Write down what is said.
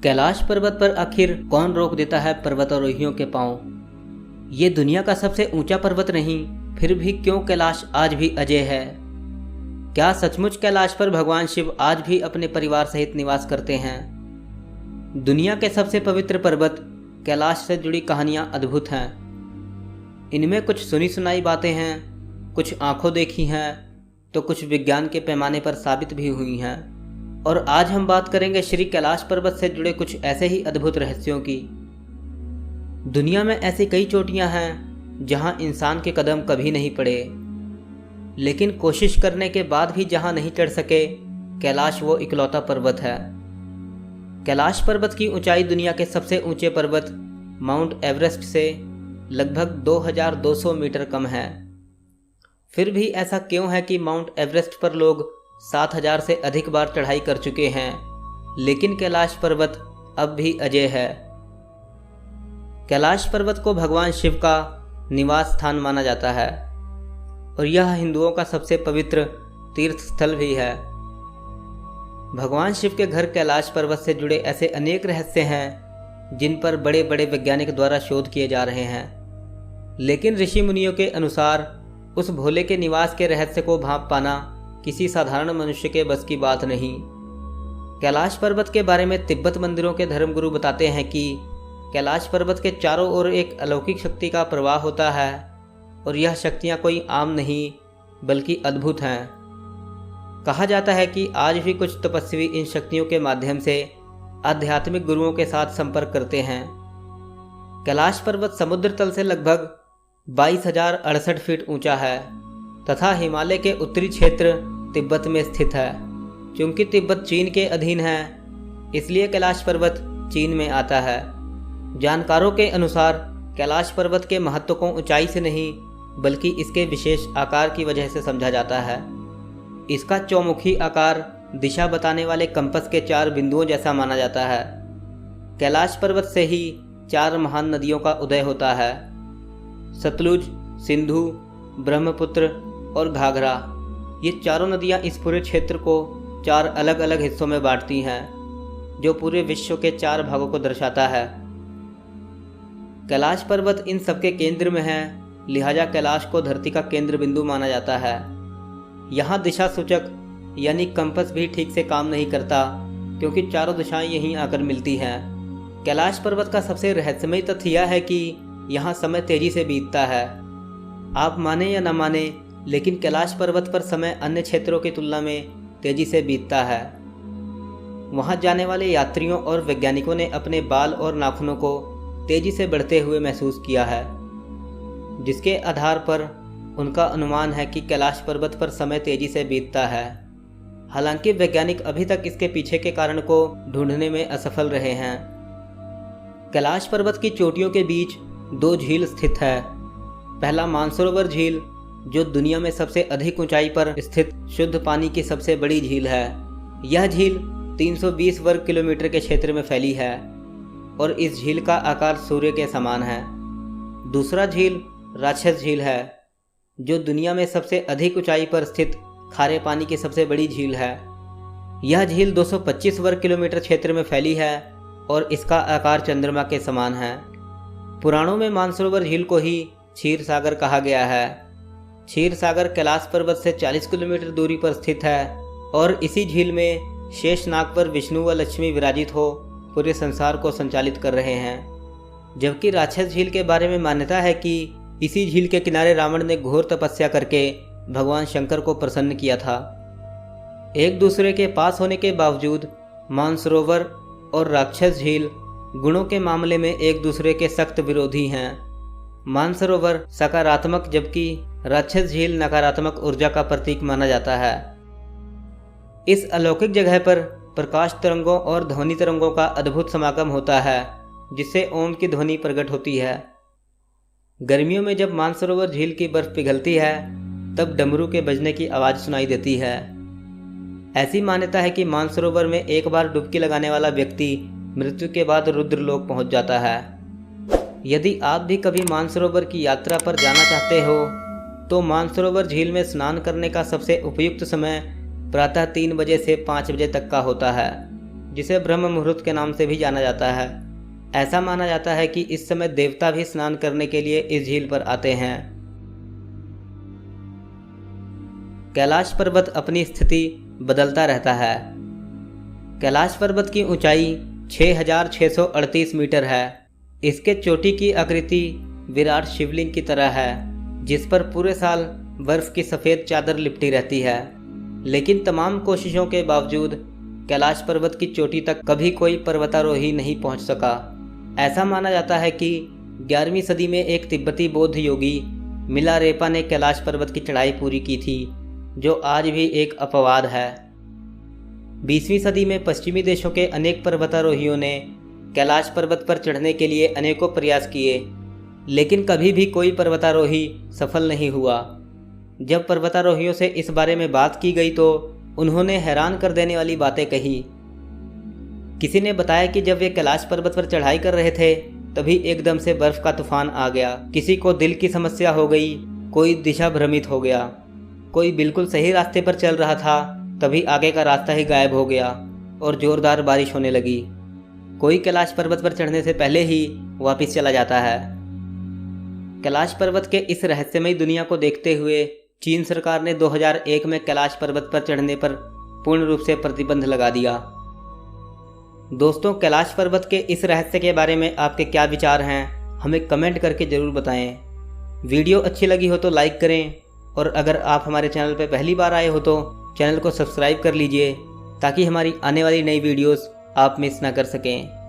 कैलाश पर्वत पर आखिर कौन रोक देता है पर्वतारोहियों के पांव। ये दुनिया का सबसे ऊंचा पर्वत नहीं, फिर भी क्यों कैलाश आज भी अजय है। क्या सचमुच कैलाश पर भगवान शिव आज भी अपने परिवार सहित निवास करते हैं। दुनिया के सबसे पवित्र पर्वत कैलाश से जुड़ी कहानियां अद्भुत हैं। इनमें कुछ सुनी सुनाई बातें हैं, कुछ आंखों देखी हैं, तो कुछ विज्ञान के पैमाने पर साबित भी हुई हैं। और आज हम बात करेंगे श्री कैलाश पर्वत से जुड़े कुछ ऐसे ही अद्भुत रहस्यों की। दुनिया में ऐसी कई चोटियां हैं जहां इंसान के कदम कभी नहीं पड़े, लेकिन कोशिश करने के बाद भी जहां नहीं चढ़ सके, कैलाश वो इकलौता पर्वत है। कैलाश पर्वत की ऊंचाई दुनिया के सबसे ऊंचे पर्वत माउंट एवरेस्ट से लगभग 2200 मीटर कम है। फिर भी ऐसा क्यों है कि माउंट एवरेस्ट पर लोग 7000 से अधिक बार चढ़ाई कर चुके हैं, लेकिन कैलाश पर्वत अब भी अजय है। कैलाश पर्वत को भगवान शिव का निवास स्थान माना जाता है और यह हिंदुओं का सबसे पवित्र तीर्थ स्थल भी है। भगवान शिव के घर कैलाश पर्वत से जुड़े ऐसे अनेक रहस्य हैं जिन पर बड़े बड़े वैज्ञानिक द्वारा शोध किए जा रहे हैं, लेकिन ऋषि मुनियों के अनुसार उस भोले के निवास के रहस्य को भांप पाना किसी साधारण मनुष्य के बस की बात नहीं। कैलाश पर्वत के बारे में तिब्बत मंदिरों के धर्मगुरु बताते हैं कि कैलाश पर्वत के चारों ओर एक अलौकिक शक्ति का प्रवाह होता है और यह शक्तियां कोई आम नहीं बल्कि अद्भुत हैं। कहा जाता है कि आज भी कुछ तपस्वी इन शक्तियों के माध्यम से आध्यात्मिक गुरुओं के साथ संपर्क करते हैं। कैलाश पर्वत समुद्र तल से लगभग 22,068 फीट ऊंचा है तथा हिमालय के उत्तरी क्षेत्र तिब्बत में स्थित है। क्योंकि तिब्बत चीन के अधीन है, इसलिए कैलाश पर्वत चीन में आता है। जानकारों के अनुसार कैलाश पर्वत के महत्व को ऊंचाई से नहीं बल्कि इसके विशेष आकार की वजह से समझा जाता है। इसका चौमुखी आकार दिशा बताने वाले कंपस के 4 बिंदुओं जैसा माना जाता है। कैलाश पर्वत से ही 4 महान नदियों का उदय होता है, सतलुज, सिंधु, ब्रह्मपुत्र और घाघरा। ये चारों नदियां इस पूरे क्षेत्र को 4 अलग अलग हिस्सों में बांटती हैं, जो पूरे विश्व के 4 भागों को दर्शाता है। कैलाश पर्वत इन सबके केंद्र में है, लिहाजा कैलाश को धरती का केंद्र बिंदु माना जाता है। यहाँ दिशा सूचक यानी कंपस भी ठीक से काम नहीं करता, क्योंकि चारों दिशाएं यहीं आकर मिलती हैं। कैलाश पर्वत का सबसे रहस्यमय तथ्य यह है कि यहाँ समय तेजी से बीतता है। आप माने या न माने, लेकिन कैलाश पर्वत पर समय अन्य क्षेत्रों की तुलना में तेजी से बीतता है। वहां जाने वाले यात्रियों और वैज्ञानिकों ने अपने बाल और नाखूनों को तेजी से बढ़ते हुए महसूस किया है, जिसके आधार पर उनका अनुमान है कि कैलाश पर्वत पर समय तेजी से बीतता है। हालांकि वैज्ञानिक अभी तक इसके पीछे के कारण को ढूंढने में असफल रहे हैं। कैलाश पर्वत की चोटियों के बीच 2 झील स्थित है। पहला मानसरोवर झील, जो दुनिया में सबसे अधिक ऊंचाई पर स्थित शुद्ध पानी की सबसे बड़ी झील है। यह झील 320 वर्ग किलोमीटर के क्षेत्र में फैली है और इस झील का आकार सूर्य के समान है। दूसरा झील राक्षस झील है, जो दुनिया में सबसे अधिक ऊंचाई पर स्थित खारे पानी की सबसे बड़ी झील है। यह झील 225 वर्ग किलोमीटर क्षेत्र में फैली है और इसका आकार चंद्रमा के समान है। पुराणों में मानसरोवर झील को ही क्षीर सागर कहा गया है। क्षीर सागर कैलाश पर्वत से 40 किलोमीटर दूरी पर स्थित है और इसी झील में शेषनाग पर विष्णु व लक्ष्मी विराजित हो पूरे संसार को संचालित कर रहे हैं। जबकि राक्षस झील के बारे में मान्यता है कि इसी झील के किनारे रावण ने घोर तपस्या करके भगवान शंकर को प्रसन्न किया था। एक दूसरे के पास होने के बावजूद मानसरोवर और राक्षस झील गुणों के मामले में एक दूसरे के सख्त विरोधी हैं। मानसरोवर सकारात्मक जबकि राक्षस झील नकारात्मक ऊर्जा का प्रतीक माना जाता है। इस अलौकिक जगह पर प्रकाश तरंगों और ध्वनि तरंगों का अद्भुत समागम होता है, जिससे ओम की ध्वनि प्रकट होती है। गर्मियों में जब मानसरोवर झील की बर्फ पिघलती है, तब डमरू के बजने की आवाज़ सुनाई देती है। ऐसी मान्यता है कि मानसरोवर में एक बार डुबकी लगाने वाला व्यक्ति मृत्यु के बाद रुद्रलोक पहुंच जाता है। यदि आप भी कभी मानसरोवर की यात्रा पर जाना चाहते हो, तो मानसरोवर झील में स्नान करने का सबसे उपयुक्त समय प्रातः 3 बजे से 5 बजे तक का होता है, जिसे ब्रह्म मुहूर्त के नाम से भी जाना जाता है। ऐसा माना जाता है कि इस समय देवता भी स्नान करने के लिए इस झील पर आते हैं। कैलाश पर्वत अपनी स्थिति बदलता रहता है। कैलाश पर्वत की ऊंचाई 6,638 मीटर है। इसके चोटी की आकृति विराट शिवलिंग की तरह है, जिस पर पूरे साल बर्फ की सफ़ेद चादर लिपटी रहती है। लेकिन तमाम कोशिशों के बावजूद कैलाश पर्वत की चोटी तक कभी कोई पर्वतारोही नहीं पहुंच सका। ऐसा माना जाता है कि 11वीं सदी में एक तिब्बती बौद्ध योगी मिलारेपा ने कैलाश पर्वत की चढ़ाई पूरी की थी, जो आज भी एक अपवाद है। 20वीं सदी में पश्चिमी देशों के अनेक पर्वतारोहियों ने कैलाश पर्वत पर चढ़ने के लिए अनेकों प्रयास किए, लेकिन कभी भी कोई पर्वतारोही सफल नहीं हुआ। जब पर्वतारोहियों से इस बारे में बात की गई तो उन्होंने हैरान कर देने वाली बातें कही। किसी ने बताया कि जब वे कैलाश पर्वत पर चढ़ाई कर रहे थे तभी एकदम से बर्फ का तूफान आ गया। किसी को दिल की समस्या हो गई, कोई दिशा भ्रमित हो गया, कोई बिल्कुल सही रास्ते पर चल रहा था तभी आगे का रास्ता ही गायब हो गया और जोरदार बारिश होने लगी। कोई कैलाश पर्वत पर चढ़ने से पहले ही वापस चला जाता है। कैलाश पर्वत के इस रहस्यमयी दुनिया को देखते हुए चीन सरकार ने 2001 में कैलाश पर्वत पर चढ़ने पर पूर्ण रूप से प्रतिबंध लगा दिया। दोस्तों, कैलाश पर्वत के इस रहस्य के बारे में आपके क्या विचार हैं, हमें कमेंट करके ज़रूर बताएं। वीडियो अच्छी लगी हो तो लाइक करें और अगर आप हमारे चैनल पर पहली बार आए हो तो चैनल को सब्सक्राइब कर लीजिए ताकि हमारी आने वाली नई वीडियोस आप मिस ना कर सकें।